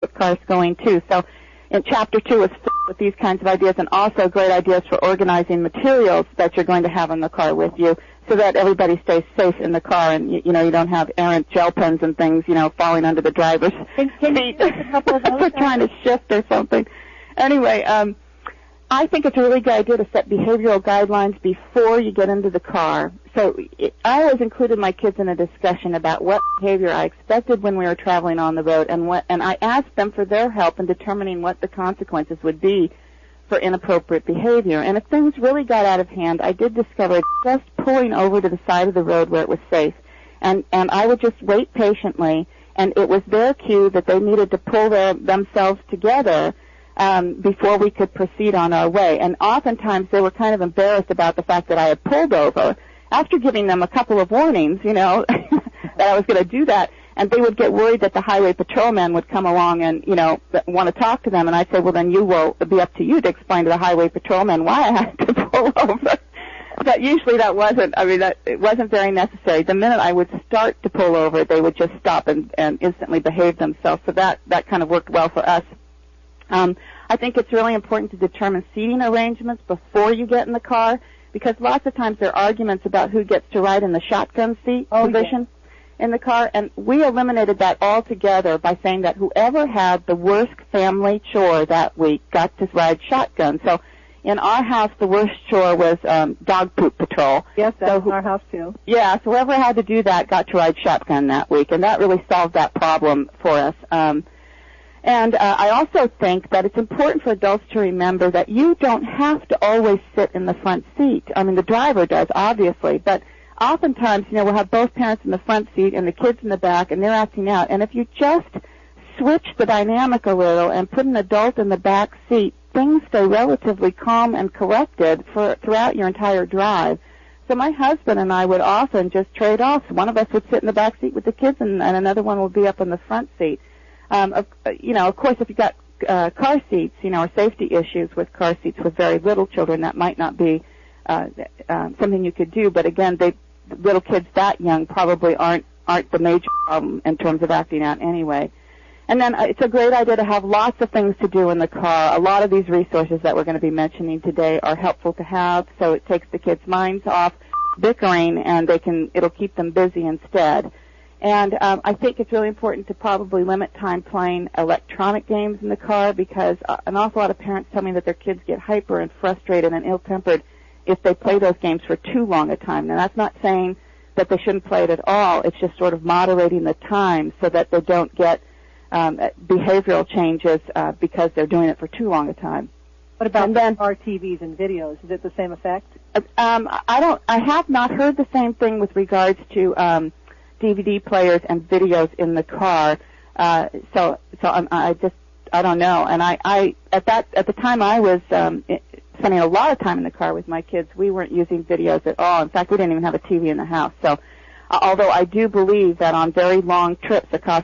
with Carschooling too. So in Chapter 2 is filled with these kinds of ideas, and also great ideas for organizing materials that you're going to have in the car with you so that everybody stays safe in the car, and you don't have errant gel pens and things, falling under the driver's seat for trying to shift or something. Anyway, I think it's a really good idea to set behavioral guidelines before you get into the car. So I always included my kids in a discussion about what behavior I expected when we were traveling on the road, and I asked them for their help in determining what the consequences would be for inappropriate behavior. And if things really got out of hand, I did discover just pulling over to the side of the road where it was safe, and I would just wait patiently, and it was their cue that they needed to pull themselves together before we could proceed on our way. And oftentimes they were kind of embarrassed about the fact that I had pulled over after giving them a couple of warnings, that I was going to do that. And they would get worried that the highway patrolman would come along and, want to talk to them. And I'd say, well, then it'll be up to you to explain to the highway patrolman why I had to pull over. But usually it wasn't very necessary. The minute I would start to pull over, they would just stop and instantly behave themselves. So that kind of worked well for us. I think it's really important to determine seating arrangements before you get in the car, because lots of times there are arguments about who gets to ride in the shotgun seat position in the car, and we eliminated that altogether by saying that whoever had the worst family chore that week got to ride shotgun. So in our house, the worst chore was dog poop patrol. Yes, that's our house too. Yeah, so whoever had to do that got to ride shotgun that week, and that really solved that problem for us. And I also think that it's important for adults to remember that you don't have to always sit in the front seat. I mean, the driver does, obviously, but oftentimes, we'll have both parents in the front seat and the kids in the back, and they're acting out. And if you just switch the dynamic a little and put an adult in the back seat, things stay relatively calm and collected throughout your entire drive. So my husband and I would often just trade off. One of us would sit in the back seat with the kids, and another one would be up in the front seat. Of course, if you've got car seats, or safety issues with car seats with very little children, that might not be something you could do. But again, little kids that young probably aren't the major problem in terms of acting out anyway. And then it's a great idea to have lots of things to do in the car. A lot of these resources that we're going to be mentioning today are helpful to have, so it takes the kids' minds off bickering, and it'll keep them busy instead. And I think it's really important to probably limit time playing electronic games in the car, because an awful lot of parents tell me that their kids get hyper and frustrated and ill-tempered if they play those games for too long a time. Now, that's not saying that they shouldn't play it at all. It's just sort of moderating the time so that they don't get behavioral changes because they're doing it for too long a time. What about car TVs and videos? Is it the same effect? I have not heard the same thing with regards to DVD players and videos in the car. So I don't know. And at the time I was spending a lot of time in the car with my kids, we weren't using videos at all. In fact, we didn't even have a TV in the house. So although I do believe that on very long trips across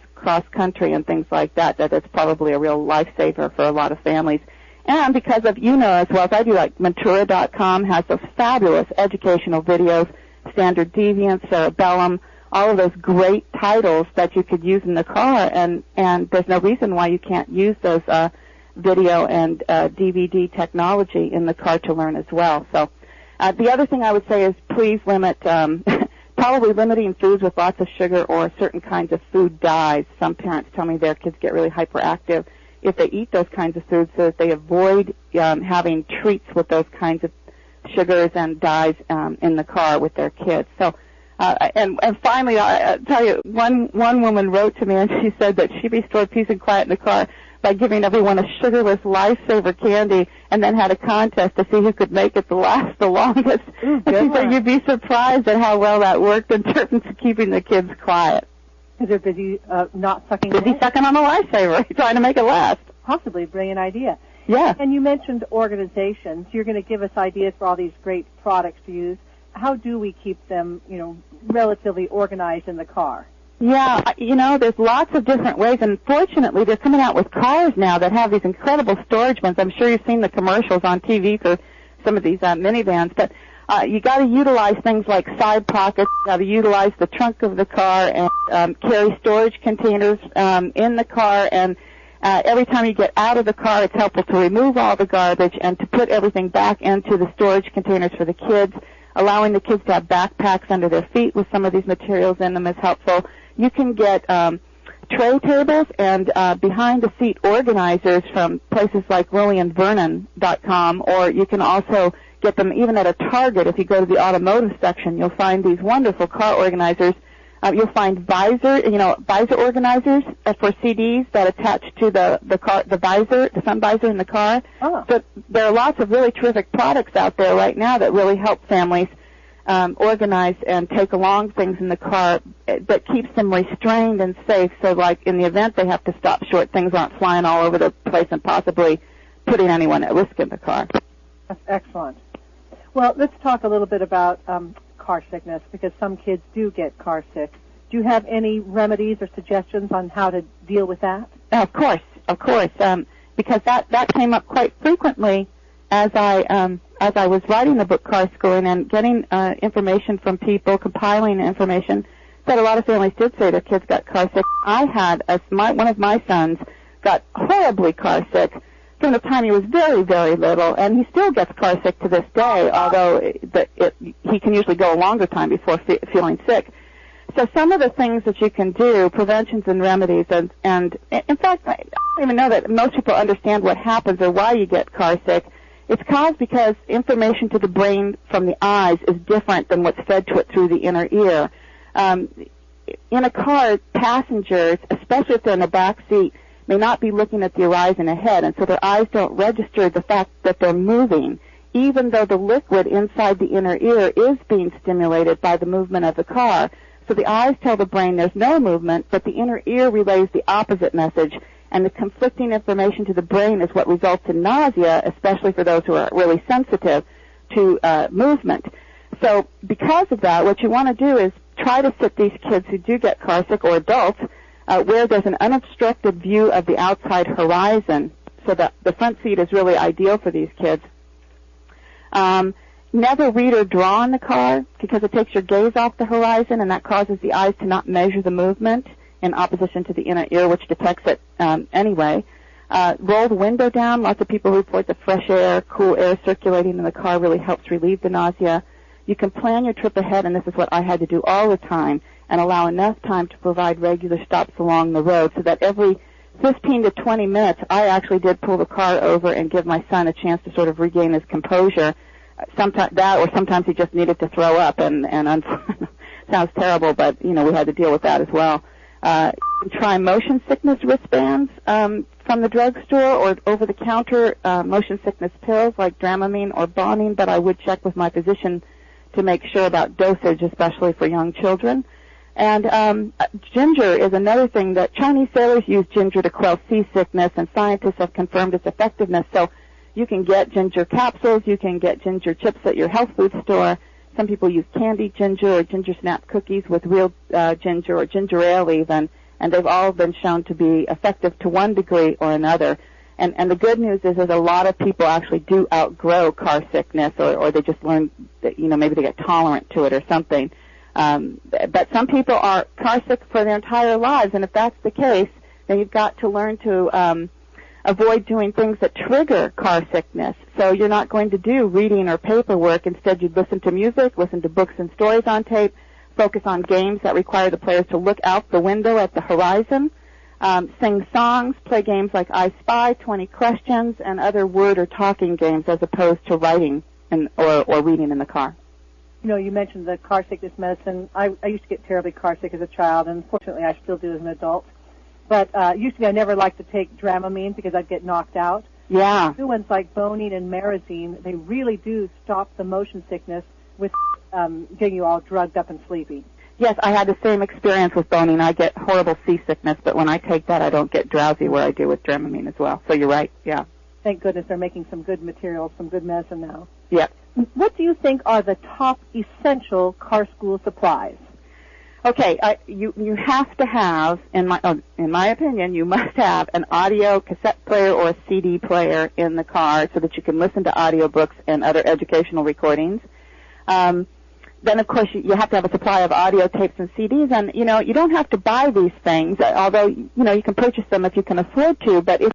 country and things like that it's probably a real lifesaver for a lot of families. And because of, as well as I do, like Mentura.com has those fabulous educational videos, Standard Deviant, Cerebellum, all of those great titles that you could use in the car, and there's no reason why you can't use those video and DVD technology in the car to learn as well. So the other thing I would say is please limit, probably limiting foods with lots of sugar or certain kinds of food dyes. Some parents tell me their kids get really hyperactive if they eat those kinds of foods, so that they avoid having treats with those kinds of sugars and dyes in the car with their kids. So and finally, I'll tell you, one woman wrote to me, and she said that she restored peace and quiet in the car by giving everyone a sugarless lifesaver candy, and then had a contest to see who could make it last the longest. And she said you'd be surprised at how well that worked in terms of keeping the kids quiet. Because they're busy not sucking. Busy sucking on the lifesaver, trying to make it last. Possibly a brilliant idea. Yeah. And you mentioned organizations. You're going to give us ideas for all these great products to use. How do we keep them, relatively organized in the car? Yeah, there's lots of different ways, and fortunately they're coming out with cars now that have these incredible storage bins. I'm sure you've seen the commercials on TV for some of these minivans, but you got to utilize things like side pockets. You got to utilize the trunk of the car and carry storage containers in the car, and Every time you get out of the car, it's helpful to remove all the garbage and to put everything back into the storage containers for the kids. Allowing the kids to have backpacks under their feet with some of these materials in them is helpful. You can get tray tables and behind-the-seat organizers from places like lillianvernon.com, or you can also get them even at a Target. If you go to the automotive section, you'll find these wonderful car organizers. You'll find visor organizers for CDs that attach to the visor, the sun visor in the car. Oh. So there are lots of really terrific products out there right now that really help families organize and take along things in the car that keeps them restrained and safe. So, like in the event they have to stop short, things aren't flying all over the place and possibly putting anyone at risk in the car. That's excellent. Well, let's talk a little bit about car sickness, because some kids do get car sick. Do you have any remedies or suggestions on how to deal with that? Of course, because that came up quite frequently as I was writing the book Carschooling and getting information from people, compiling information, that a lot of families did say their kids got car sick. I had one of my sons got horribly car sick from the time he was very, very little, and he still gets car sick to this day, although he can usually go a longer time before feeling sick. So some of the things that you can do, preventions and remedies, and in fact, I don't even know that most people understand what happens or why you get car sick. It's caused because information to the brain from the eyes is different than what's fed to it through the inner ear. In a car, passengers, especially if they're in the back seat, may not be looking at the horizon ahead, and so their eyes don't register the fact that they're moving, even though the liquid inside the inner ear is being stimulated by the movement of the car. So the eyes tell the brain there's no movement, but the inner ear relays the opposite message, and the conflicting information to the brain is what results in nausea, especially for those who are really sensitive to movement. So because of that, what you want to do is try to sit these kids who do get car sick, or adults, where there's an unobstructed view of the outside horizon, so that the front seat is really ideal for these kids. Never read or draw in the car, because it takes your gaze off the horizon, and that causes the eyes to not measure the movement in opposition to the inner ear, which detects it anyway. Roll the window down. Lots of people report the fresh air, cool air circulating in the car really helps relieve the nausea. You can plan your trip ahead, and this is what I had to do all the time, and allow enough time to provide regular stops along the road, so that every 15 to 20 minutes I actually did pull the car over and give my son a chance to sort of regain his composure. Sometimes that, or sometimes he just needed to throw up, and sounds terrible, but we had to deal with that as well. Try motion sickness wristbands from the drugstore, or over-the-counter motion sickness pills like Dramamine or Bonine, but I would check with my physician to make sure about dosage, especially for young children. And ginger is another thing that Chinese sailors use ginger to quell seasickness, and scientists have confirmed its effectiveness. So you can get ginger capsules, you can get ginger chips at your health food store. Some people use candied ginger or ginger snap cookies with real ginger, or ginger ale even, and they've all been shown to be effective to one degree or another. And the good news is that a lot of people actually do outgrow car sickness, or they just learn that, maybe they get tolerant to it or something. But some people are car sick for their entire lives, and if that's the case, then you've got to learn to avoid doing things that trigger car sickness. So you're not going to do reading or paperwork. Instead, you'd listen to music, listen to books and stories on tape, focus on games that require the players to look out the window at the horizon, sing songs, play games like I Spy, 20 Questions, and other word or talking games, as opposed to writing or reading in the car. You mentioned the car sickness medicine. I used to get terribly car sick as a child, and fortunately I still do as an adult. But usually I never liked to take Dramamine because I'd get knocked out. Yeah. New ones like Bonine and Marazine, they really do stop the motion sickness with getting you all drugged up and sleepy. Yes, I had the same experience with Bonine. I get horrible seasickness, but when I take that, I don't get drowsy where I do with Dramamine as well. So you're right, yeah. Thank goodness they're making some good materials, some good medicine now. Yep. What do you think are the top essential car school supplies? Okay, you have to have, in my opinion, you must have an audio cassette player or a CD player in the car so that you can listen to audiobooks and other educational recordings. then of course you have to have a supply of audio tapes and CDs, and you don't have to buy these things, although you can purchase them if you can afford to. But if